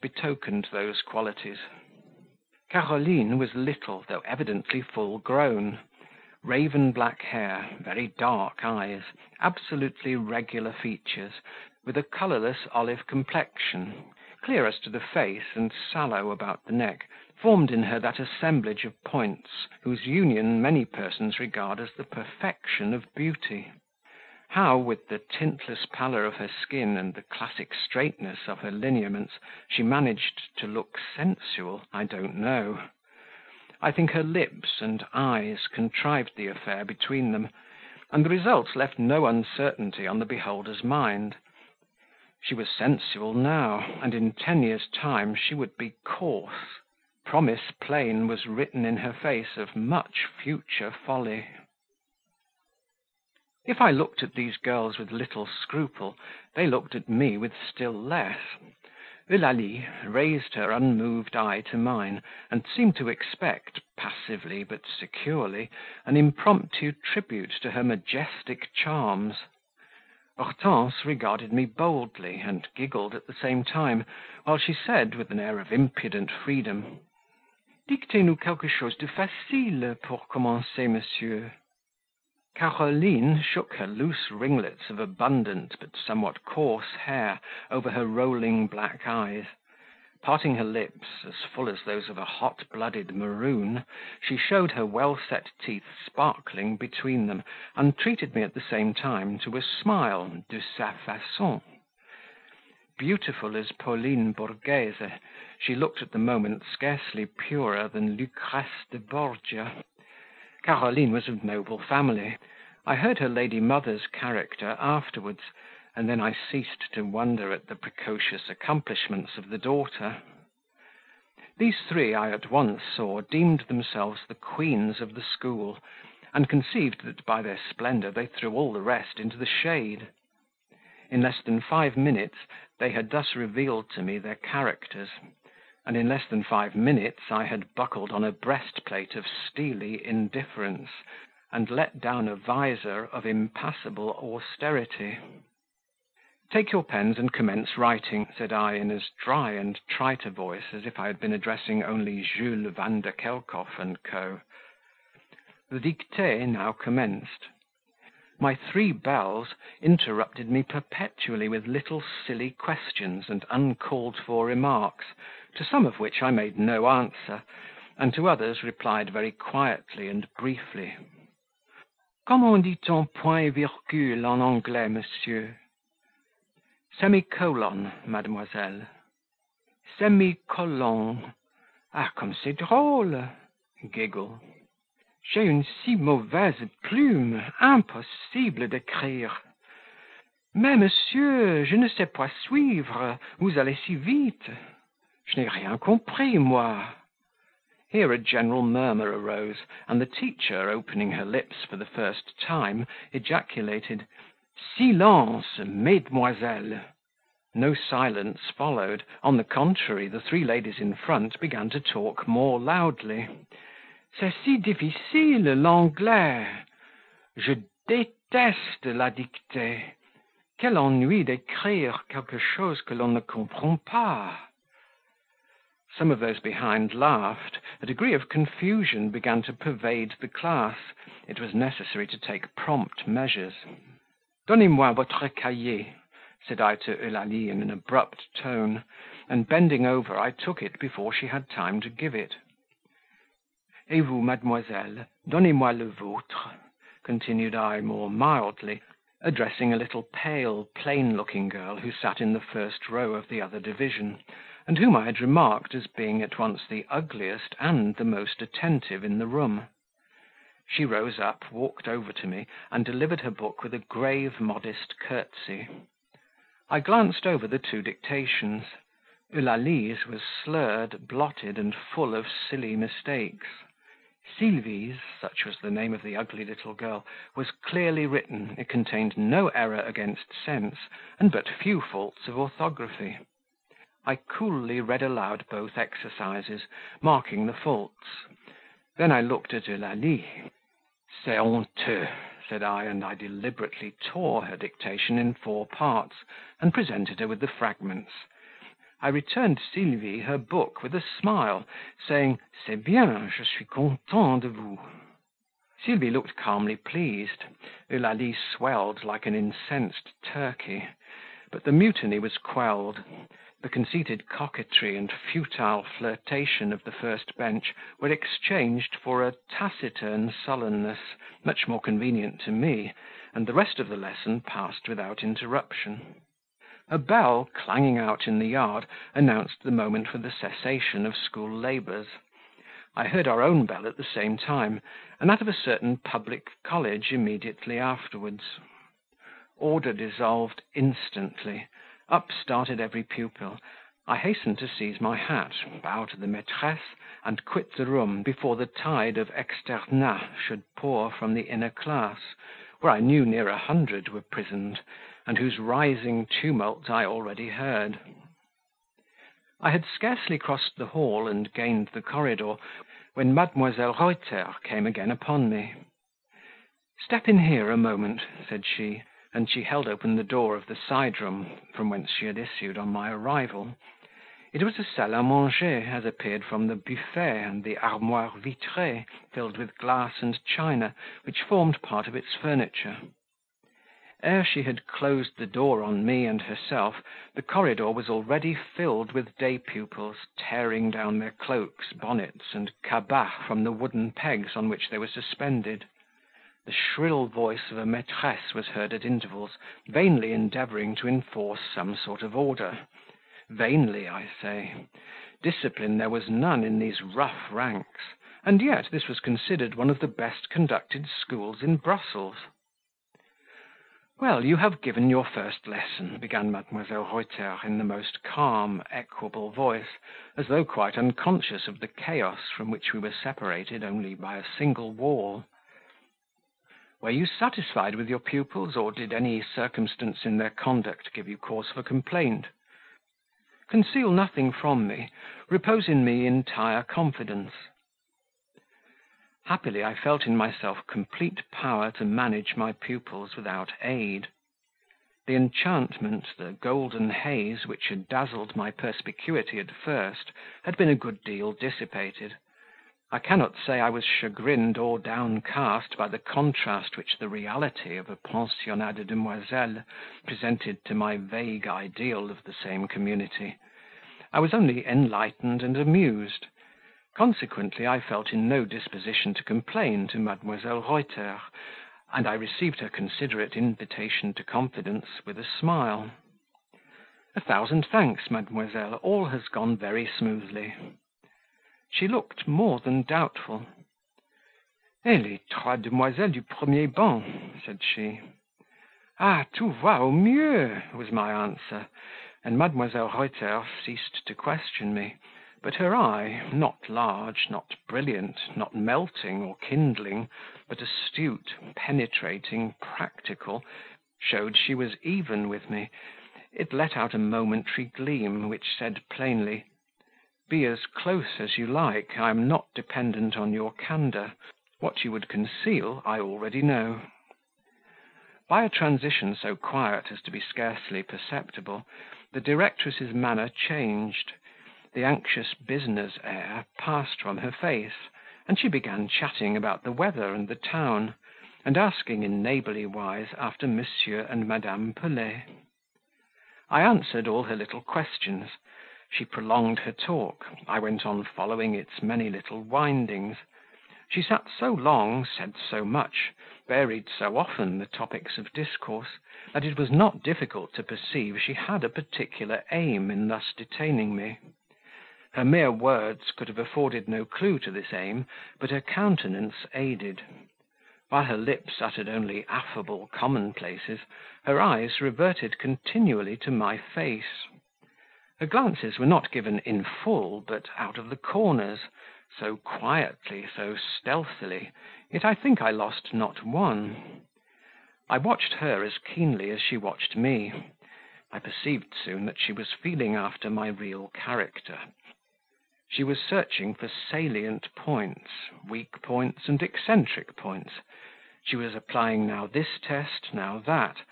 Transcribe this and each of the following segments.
betokened those qualities. Caroline was little, though evidently full grown. Raven black hair, very dark eyes, absolutely regular features, with a colourless olive complexion, clear as to the face and sallow about the neck, formed in her that assemblage of points whose union many persons regard as the perfection of beauty. How, with the tintless pallor of her skin and the classic straightness of her lineaments, she managed to look sensual, I don't know. I think her lips and eyes contrived the affair between them, and the result left no uncertainty on the beholder's mind. She was sensual now, and in 10 years' time she would be coarse. Promise plain was written in her face of much future folly. If I looked at these girls with little scruple, they looked at me with still less. Eulalie raised her unmoved eye to mine, and seemed to expect, passively but securely, an impromptu tribute to her majestic charms. Hortense regarded me boldly, and giggled at the same time, while she said, with an air of impudent freedom, "Dictez-nous quelque chose de facile pour commencer, monsieur." Caroline shook her loose ringlets of abundant but somewhat coarse hair over her rolling black eyes. Parting her lips, as full as those of a hot-blooded maroon, she showed her well-set teeth sparkling between them, and treated me at the same time to a smile de sa façon. Beautiful as Pauline Borghese, she looked at the moment scarcely purer than Lucrece de Borgia. Caroline was of noble family. I heard her lady mother's character afterwards, and then I ceased to wonder at the precocious accomplishments of the daughter. These three, I at once saw, deemed themselves the queens of the school, and conceived that by their splendour they threw all the rest into the shade. In less than 5 minutes they had thus revealed to me their characters, and in less than 5 minutes I had buckled on a breastplate of steely indifference, and let down a visor of impassible austerity. "Take your pens and commence writing," said I, in as dry and trite a voice as if I had been addressing only Jules van der Kelkhoff and Co. The dictée now commenced. My 3 belles interrupted me perpetually with little silly questions and uncalled-for remarks, to some of which I made no answer, and to others replied very quietly and briefly. "Comment dit-on point et virgule en anglais, monsieur?" "Semicolon, mademoiselle." "Semicolon. Ah, comme c'est drôle!" Giggle. "J'ai une si mauvaise plume, impossible d'écrire." "Mais, monsieur, je ne sais pas suivre, vous allez si vite." "Je n'ai rien compris, moi." Here a general murmur arose, and the teacher, opening her lips for the first time, ejaculated, "Silence, mesdemoiselles." No silence followed; on the contrary, the 3 ladies in front began to talk more loudly. "C'est si difficile, l'anglais. Je déteste la dictée. Quel ennui d'écrire quelque chose que l'on ne comprend pas." Some of those behind laughed. A degree of confusion began to pervade the class. It was necessary to take prompt measures. "Donnez-moi votre cahier," said I to Eulalie in an abrupt tone, and bending over I took it before she had time to give it. "Et vous, mademoiselle, donnez-moi le vôtre," continued I more mildly, addressing a little pale, plain-looking girl who sat in the first row of the other division, and whom I had remarked as being at once the ugliest and the most attentive in the room. She rose up, walked over to me, and delivered her book with a grave, modest curtsy. I glanced over the 2 dictations. Eulalie's was slurred, blotted, and full of silly mistakes. Sylvie's, such was the name of the ugly little girl, was clearly written, it contained no error against sense, and but few faults of orthography. I coolly read aloud both exercises, marking the faults. Then I looked at Eulalie. "C'est honteux," said I, and I deliberately tore her dictation in 4 parts, and presented her with the fragments. I returned Sylvie her book with a smile, saying, "C'est bien, je suis content de vous." Sylvie looked calmly pleased. Eulalie swelled like an incensed turkey. But the mutiny was quelled. The conceited coquetry and futile flirtation of the first bench were exchanged for a taciturn sullenness, much more convenient to me, and the rest of the lesson passed without interruption. A bell clanging out in the yard announced the moment for the cessation of school labours. I heard our own bell at the same time, and that of a certain public college immediately afterwards. Order dissolved instantly. Up started every pupil. I hastened to seize my hat, bow to the maîtresse, and quit the room before the tide of externats should pour from the inner class, where I knew near 100 were prisoned, and whose rising tumult I already heard. I had scarcely crossed the hall and gained the corridor, when Mademoiselle Reuter came again upon me. "Step in here a moment," said she, and she held open the door of the side room from whence she had issued on my arrival. It was a salle à manger, as appeared from the buffet and the armoire vitrée filled with glass and china, which formed part of its furniture. Ere she had closed the door on me and herself, the corridor was already filled with day pupils, tearing down their cloaks, bonnets, and cabas from the wooden pegs on which they were suspended. The shrill voice of a maîtresse was heard at intervals, vainly endeavouring to enforce some sort of order. Vainly, I say. Discipline there was none in these rough ranks, and yet this was considered one of the best conducted schools in Brussels. "Well, you have given your first lesson," began Mademoiselle Reuter in the most calm, equable voice, as though quite unconscious of the chaos from which we were separated only by a single wall. "Were you satisfied with your pupils, or did any circumstance in their conduct give you cause for complaint? Conceal nothing from me; repose in me entire confidence." Happily I felt in myself complete power to manage my pupils without aid. The enchantment, the golden haze which had dazzled my perspicuity at first, had been a good deal dissipated. I cannot say I was chagrined or downcast by the contrast which the reality of a pensionnat de demoiselles presented to my vague ideal of the same community. I was only enlightened and amused. Consequently, I felt in no disposition to complain to Mademoiselle Reuter, and I received her considerate invitation to confidence with a smile. "A thousand thanks, mademoiselle, all has gone very smoothly." She looked more than doubtful. "Et les trois demoiselles du premier ban?" said she. "Ah, tout va au mieux," was my answer, and Mademoiselle Reuter ceased to question me, but her eye, not large, not brilliant, not melting or kindling, but astute, penetrating, practical, showed she was even with me. It let out a momentary gleam, which said plainly, "Be as close as you like, I am not dependent on your candour; what you would conceal I already know." By a transition so quiet as to be scarcely perceptible, the directress's manner changed, the anxious business air passed from her face, and she began chatting about the weather and the town, and asking in neighbourly wise after Monsieur and Madame Pelet. I answered all her little questions. She prolonged her talk, I went on following its many little windings. She sat so long, said so much, varied so often the topics of discourse, that it was not difficult to perceive she had a particular aim in thus detaining me. Her mere words could have afforded no clue to this aim, but her countenance aided. While her lips uttered only affable commonplaces, her eyes reverted continually to my face. Her glances were not given in full, but out of the corners, so quietly, so stealthily, yet I think I lost not one. I watched her as keenly as she watched me. I perceived soon that she was feeling after my real character. She was searching for salient points, weak points and eccentric points. She was applying now this test, now that,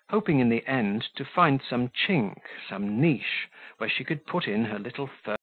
hoping in the end to find some chink, some niche, where she could put in her little fur